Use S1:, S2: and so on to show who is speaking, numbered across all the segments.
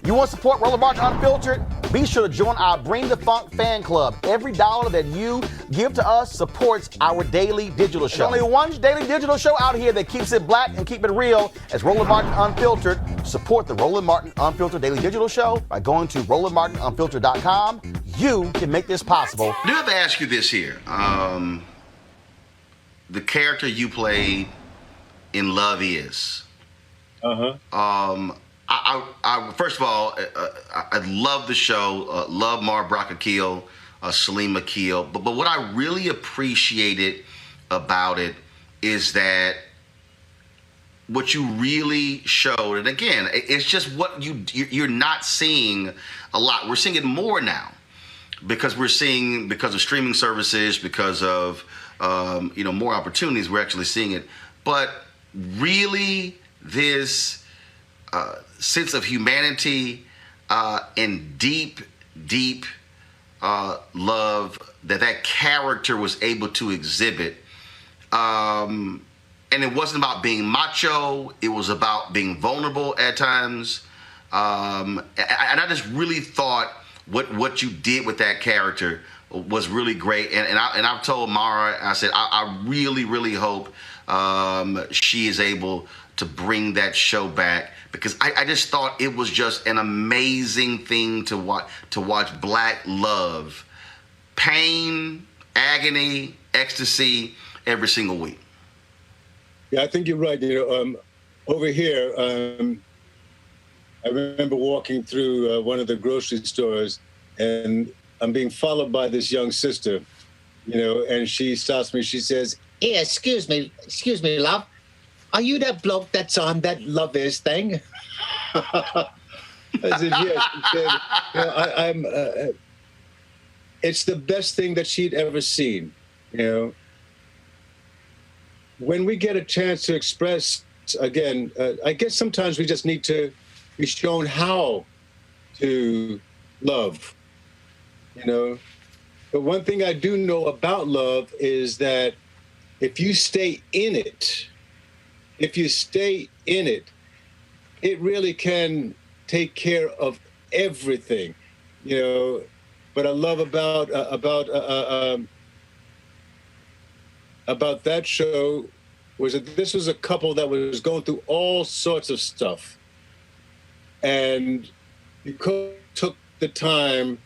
S1: You want to support Roland Martin Unfiltered? Be sure to join our Bring the Funk fan club. Every dollar that you give to us supports our daily digital show. There's only one daily digital show out here that keeps it black and keep it real as Roland Martin Unfiltered. Support the Roland Martin Unfiltered daily digital show by going to RolandMartinUnfiltered.com. You can make this possible.
S2: I do have to ask you this here. The character you played in Love Is. I first of all, I love the show. Love Mar Bracakeel, Salim Akil. But what I really appreciated about it is that what you really showed, and again, it's just what you're not seeing a lot. We're seeing it more now because of streaming services, because of more opportunities. We're actually seeing it, but really this sense of humanity and deep love that character was able to exhibit. And it wasn't about being macho. It was about being vulnerable at times. And I just really thought what you did with that character was really great. And I've told Mara, I said, I really hope she is able to bring that show back, because I just thought it was just an amazing thing to watch black love, pain, agony, ecstasy every single week.
S3: Yeah, I think you're right. Over here, I remember walking through one of the grocery stores, and I'm being followed by this young sister, and she stops me. She says, "Hey, excuse me, love. Are you that bloke that's on that Love Is thing?" I said, "Yes." She said, "I'm." It's the best thing that she'd ever seen. When we get a chance to express again, I guess sometimes we just need to be shown how to love. But one thing I do know about love is that if you stay in it, it really can take care of everything, But I love about that show was that this was a couple that was going through all sorts of stuff, and because it took the time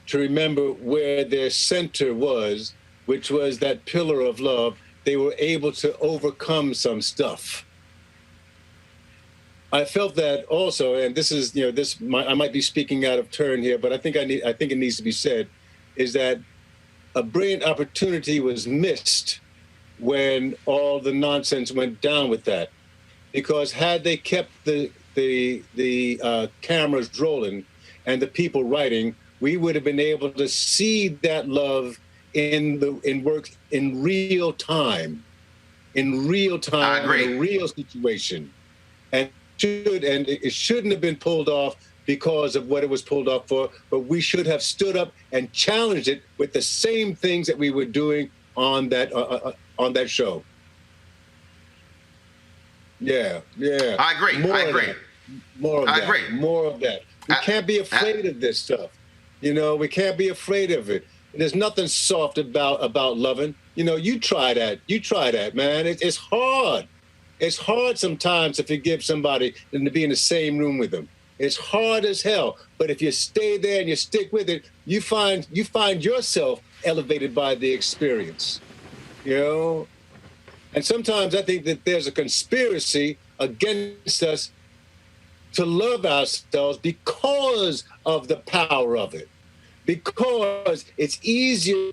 S3: to remember where their center was, which was that pillar of love, they were able to overcome some stuff. I felt that also, and this is, I might be speaking out of turn here, but I think it needs to be said, is that a brilliant opportunity was missed when all the nonsense went down with that, because had they kept the cameras rolling and the people writing, we would have been able to see that love in work in real time, in a real situation, and it shouldn't have been pulled off because of what it was pulled off for, but we should have stood up and challenged it with the same things that we were doing on that show. Yeah.
S2: I agree.
S3: More of that. We can't be afraid of this stuff. We can't be afraid of it. There's nothing soft about loving. You try that, man. It's hard. It's hard sometimes to forgive somebody and to be in the same room with them. It's hard as hell. But if you stay there and you stick with it, you find yourself elevated by the experience. And sometimes I think that there's a conspiracy against us to love ourselves because of the power of it. Because it's easier.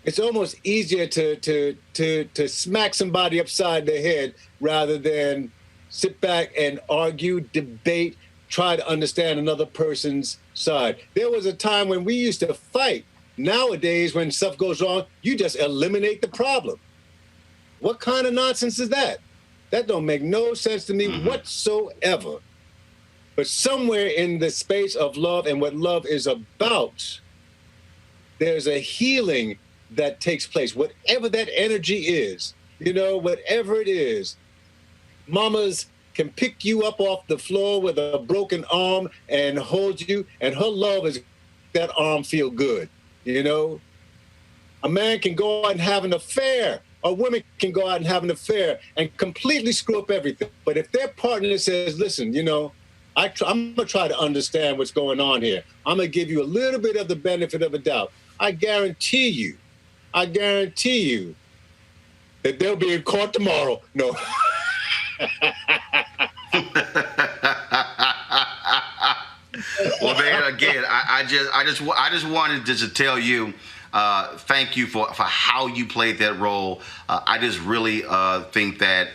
S3: It's almost easier to smack somebody upside the head rather than sit back and argue, debate, try to understand another person's side. There was a time when we used to fight. Nowadays, when stuff goes wrong, you just eliminate the problem. What kind of nonsense is that? That don't make no sense to me whatsoever. But somewhere in the space of love and what love is about, there's a healing that takes place. Whatever that energy is, whatever it is. Mamas, can pick you up off the floor with a broken arm and hold you, and her love is that arm feel good, you know? A man can go out and have an affair. A woman can go out and have an affair and completely screw up everything. But if their partner says, listen, you know, I'm going to try to understand what's going on here. I'm going to give you a little bit of the benefit of a doubt. I guarantee you that they'll be in court tomorrow. No.
S2: Well, man, again, I just wanted to tell you, thank you for how you played that role. I just really think that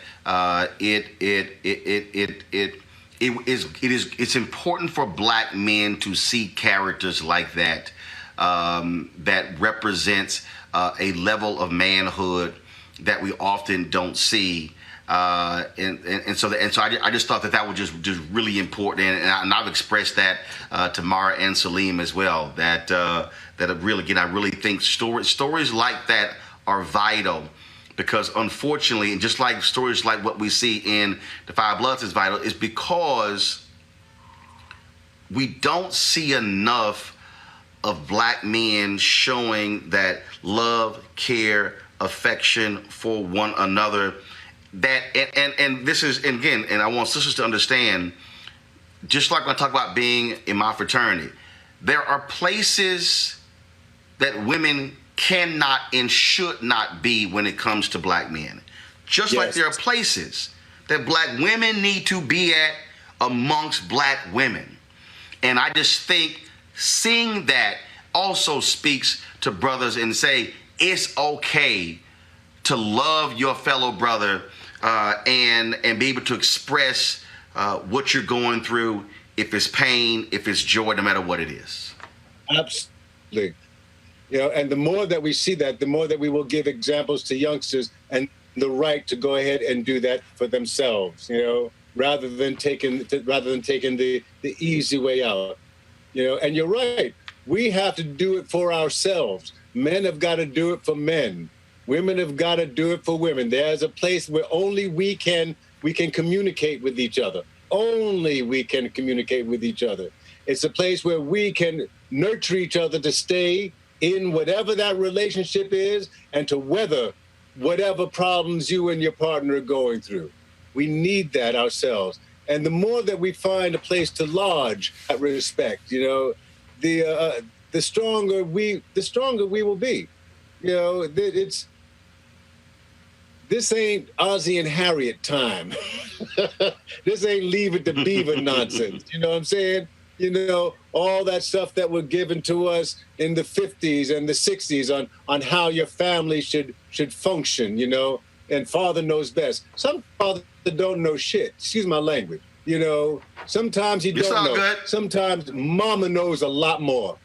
S2: it's important for black men to see characters like that that represents a level of manhood that we often don't see. And so I just thought that was just really important, and I've expressed that to Mara and Salim as well. That really, again, I really think stories like that are vital, because unfortunately, and just like stories like what we see in The Five Bloods is vital, is because we don't see enough of black men showing that love, care, affection for one another. That and this is, and again, and I want sisters to understand, just like when I talk about being in my fraternity, there are places that women cannot and should not be when it comes to black men. Just like there are places that black women need to be at amongst black women. And I just think seeing that also speaks to brothers and say it's okay to love your fellow brother and be able to express what you're going through, if it's pain, if it's joy, no matter what it is.
S3: Absolutely. You know, and the more that we see that, the more that we will give examples to youngsters and the right to go ahead and do that for themselves, you know, rather than taking the easy way out. You know, and you're right. We have to do it for ourselves. Men have got to do it for men. Women have got to do it for women. There's a place where only we can communicate with each other. Only we can communicate with each other. It's a place where we can nurture each other to stay in whatever that relationship is and to weather whatever problems you and your partner are going through. We need that ourselves. And the more that we find a place to lodge that respect, you know, the stronger we will be. You know, this ain't Ozzie and Harriet time. This ain't Leave It to Beaver nonsense. You know what I'm saying? You know, all that stuff that was given to us in the 50s and the 60s on how your family should function, you know, and father knows best. Some father don't know shit. Excuse my language. You know, sometimes he don't know. Good. Sometimes mama knows a lot more.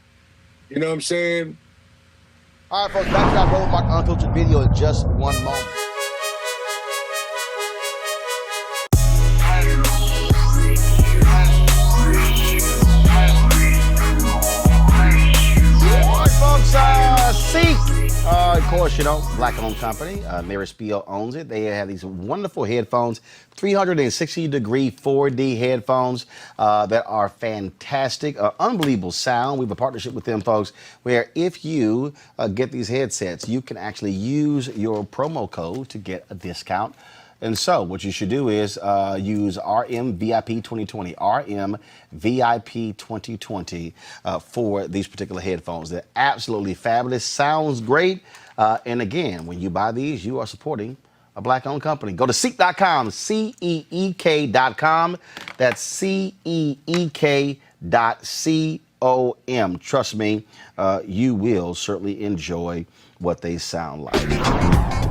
S3: You know what I'm saying?
S1: All right, folks, back to our Roland Martin Unfiltered video in just one moment. All right, folks, Ceek. Of course, you know, black-owned company. Mary Spiel owns it. They have these wonderful headphones, 360-degree 4D headphones that are fantastic, unbelievable sound. We have a partnership with them, folks, where if you get these headsets, you can actually use your promo code to get a discount. And so what you should do is use RMVIP 2020, RMVIP 2020 for these particular headphones. They're absolutely fabulous. Sounds great. And again, when you buy these, you are supporting a black-owned company. Go to Ceek.com, CEEK.com. That's CEEK.com. Trust me, you will certainly enjoy what they sound like.